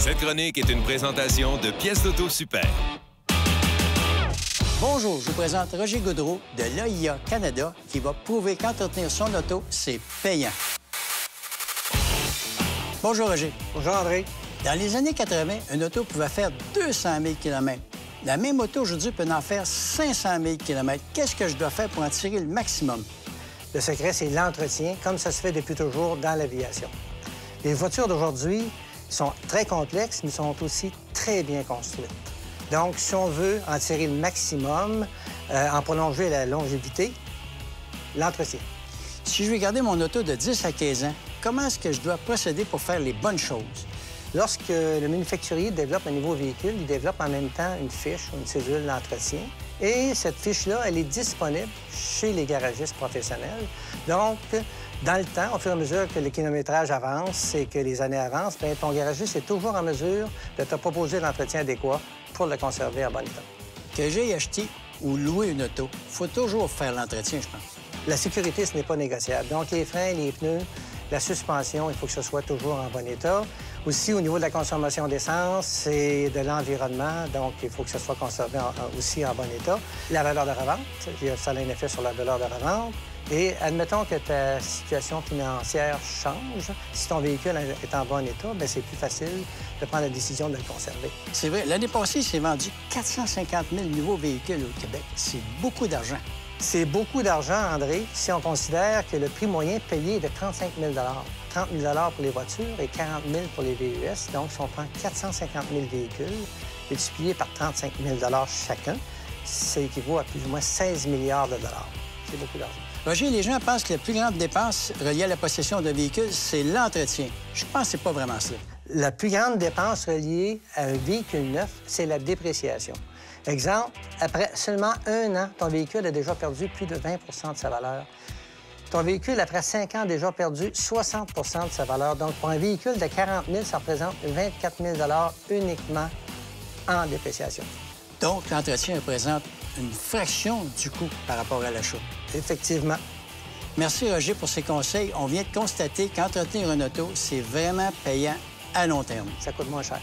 Cette chronique est une présentation de Pièces d'Auto Super. Bonjour, je vous présente Roger Gaudreau de l'AIA Canada qui va prouver qu'entretenir son auto, c'est payant. Bonjour Roger. Bonjour André. Dans les années 80, une auto pouvait faire 200 000 km. La même auto aujourd'hui peut en faire 500 000 km. Qu'est-ce que je dois faire pour en tirer le maximum? Le secret, c'est l'entretien, comme ça se fait depuis toujours dans l'aviation. Les voitures d'aujourd'hui sont très complexes, mais sont aussi très bien construites. Donc, si on veut en tirer le maximum, en prolonger la longévité, l'entretien. Si je veux garder mon auto de 10 à 15 ans, comment est-ce que je dois procéder pour faire les bonnes choses? Lorsque le manufacturier développe un nouveau véhicule, il développe en même temps une fiche ou une cédule d'entretien. Et cette fiche-là, elle est disponible chez les garagistes professionnels. Donc, dans le temps, au fur et à mesure que le kilométrage avance et que les années avancent, bien, ton garagiste est toujours en mesure de te proposer l'entretien adéquat pour le conserver en bon état. Que j'aille acheter ou louer une auto, il faut toujours faire l'entretien, je pense. La sécurité, ce n'est pas négociable. Donc, les freins, les pneus, la suspension, il faut que ce soit toujours en bon état. Aussi, au niveau de la consommation d'essence et de l'environnement, donc il faut que ce soit conservé aussi en bon état. La valeur de revente, ça a un effet sur la valeur de revente. Et admettons que ta situation financière change. Si ton véhicule est en bon état, bien, c'est plus facile de prendre la décision de le conserver. C'est vrai. L'année passée, il s'est vendu 450 000 nouveaux véhicules au Québec. C'est beaucoup d'argent. C'est beaucoup d'argent, André, si on considère que le prix moyen payé est de 35 000 30 000 pour les voitures et 40 000 pour les VUS. Donc, si on prend 450 000 véhicules, multiplié par 35 000 chacun, ça équivaut à plus ou moins 16 milliards de dollars. C'est beaucoup d'argent. Roger, les gens pensent que la plus grande dépense reliée à la possession d'un véhicule, c'est l'entretien. Je pense que c'est pas vraiment cela. La plus grande dépense reliée à un véhicule neuf, c'est la dépréciation. Exemple, après seulement 1 an, ton véhicule a déjà perdu plus de 20 de sa valeur. Ton véhicule, après 5 ans, a déjà perdu 60 de sa valeur. Donc, pour un véhicule de 40 000, ça représente 24 000 uniquement en dépréciation. Donc, l'entretien représente une fraction du coût par rapport à l'achat. Effectivement. Merci, Roger, pour ces conseils. On vient de constater qu'entretenir une auto, c'est vraiment payant à long terme. Ça coûte moins cher.